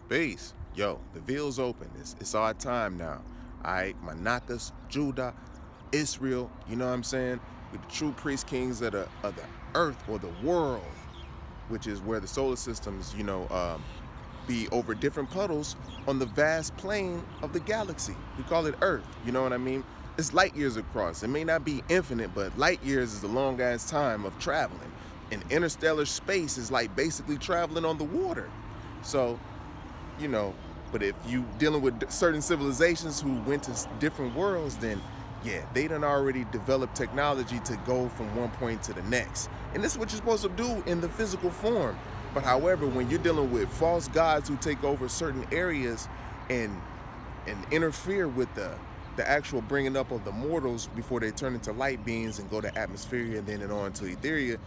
Peace. Yo, the veil's open. It's our time now. Alright, my Nagas, Judah, Israel, you know what I'm saying? We're the true priest kings of the earth or the world, which is where the solar systems, be over different puddles on the vast plane of the galaxy. We call it Earth, you know what I mean? It's light years across. It may not be infinite, but light years is a long ass time of traveling. And interstellar space is like basically traveling on the water. So, you know, but if you dealing with certain civilizations who went to different worlds, then yeah, they done already developed technology to go from one point to the next. And this is what you're supposed to do in the physical form. But however, when you're dealing with false gods who take over certain areas and interfere with the actual bringing up of the mortals before they turn into light beings and go to Atmospheria and then on to Etheria,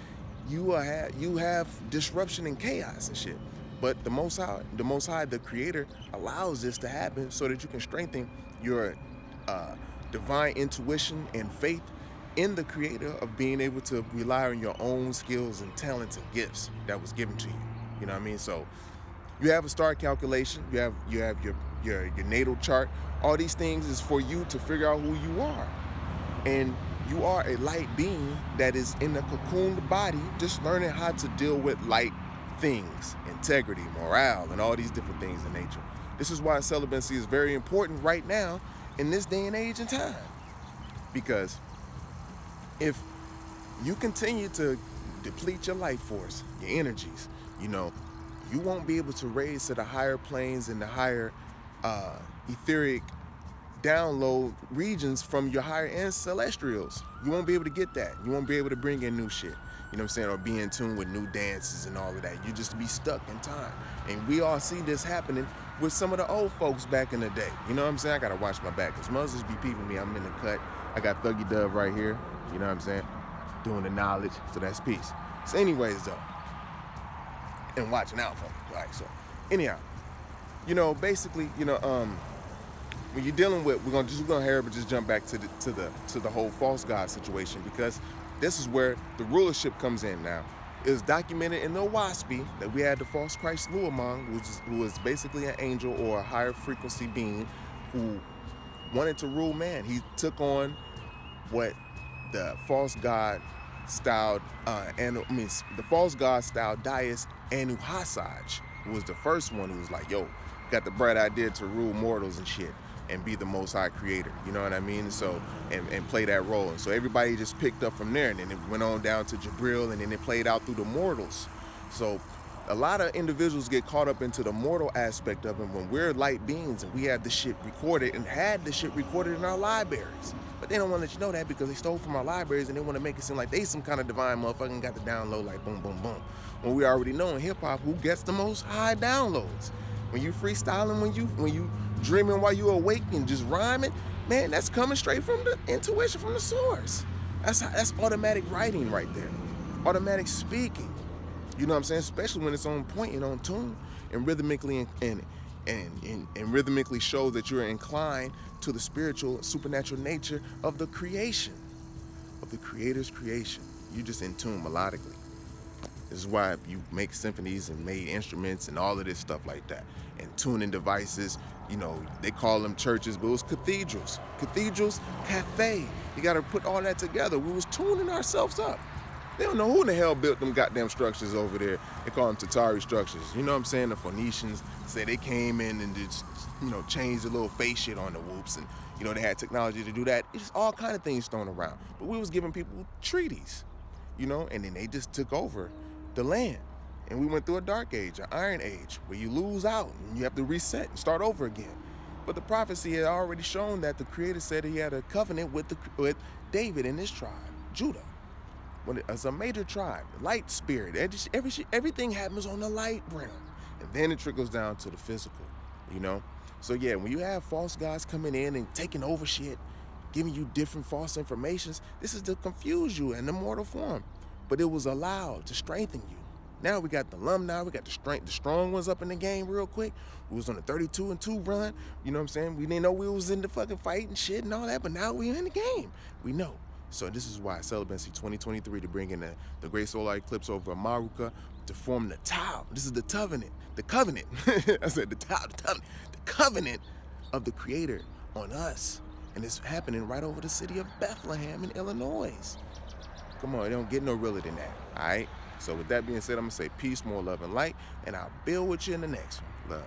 you have disruption and chaos and shit. But the Most High, the Creator, allows this to happen so that you can strengthen your divine intuition and faith in the Creator of being able to rely on your own skills and talents and gifts that was given to you. You know what I mean? So you have a star calculation. You have your natal chart. All these things is for you to figure out who you are, and you are a light being that is in a cocooned body, just learning how to deal with light things, integrity, morale, and all these different things in nature. This is why celibacy is very important right now in this day and age and time. Because if you continue to deplete your life force, your energies, you won't be able to raise to the higher planes and the higher etheric download regions from your higher end celestials. You won't be able to get that. You won't be able to bring in new shit. You know what I'm saying? Or be in tune with new dances and all of that. You just be stuck in time. And we all see this happening with some of the old folks back in the day. You know what I'm saying? I gotta watch my back because Moses be peeping me. I'm in the cut. I got Thuggy Dove right here. You know what I'm saying? Doing the knowledge. So that's peace. So anyways though, and watching out for me. Right, so anyhow, basically, when you're dealing with, we're gonna just jump back to the whole false god situation, because this is where the rulership comes in now. It's documented in the WASPy that we had the false Christ Luamong, who was basically an angel or a higher frequency being who wanted to rule man. He took on what the false god styled, the false god styled Dias Anuhasaj, who was the first one who was like, yo, got the bright idea to rule mortals and shit and be the Most High Creator, you know what I mean? So, and play that role. And so everybody just picked up from there, and then it went on down to Jabril, and then it played out through the mortals. So a lot of individuals get caught up into the mortal aspect of it when we're light beings and we have this shit recorded and had this shit recorded in our libraries. But they don't want to let you know that because they stole from our libraries and they want to make it seem like they some kind of divine motherfucker and got the download like boom, boom, boom. When we already know in hip hop who gets the most high downloads. When you freestyling, when you dreaming while you awake and just rhyming, man, that's coming straight from the intuition, from the source. That's automatic writing right there. Automatic speaking. You know what I'm saying? Especially when it's on point and on tune and rhythmically and rhythmically shows that you're inclined to the spiritual, supernatural nature of the creation, of the Creator's creation. You just in tune melodically. This is why you make symphonies and made instruments and all of this stuff like that. And tuning devices, they call them churches, but it was cathedrals. Cathedrals, cafe. You got to put all that together. We was tuning ourselves up. They don't know who in the hell built them goddamn structures over there. They call them Tatari structures. You know what I'm saying? The Phoenicians say they came in and just, changed the little face shit on the whoops. And, they had technology to do that. It's all kind of things thrown around. But we was giving people treaties, and then they just took over the land. And we went through a dark age, an iron age, where you lose out and you have to reset and start over again. But the prophecy had already shown that the Creator said he had a covenant with David and his tribe, Judah. As a major tribe, the light spirit, everything happens on the light realm. And then it trickles down to the physical, So yeah, when you have false gods coming in and taking over shit, giving you different false informations, this is to confuse you in the mortal form. But it was allowed to strengthen you. Now we got the alumni, we got the strong ones up in the game real quick. We was on the 32-2 run, you know what I'm saying? We didn't know we was in the fucking fight and shit and all that, but now we in the game. We know. So this is why Celibacy 2023 to bring in the great solar eclipse over Amaruka, to form Natal. This is the covenant. The covenant. I said the covenant. The covenant of the Creator on us. And it's happening right over the city of Bethlehem in Illinois. Come on, it don't get no realer than that. All right? So with that being said, I'm going to say peace, more love, and light. And I'll build with you in the next one. Love.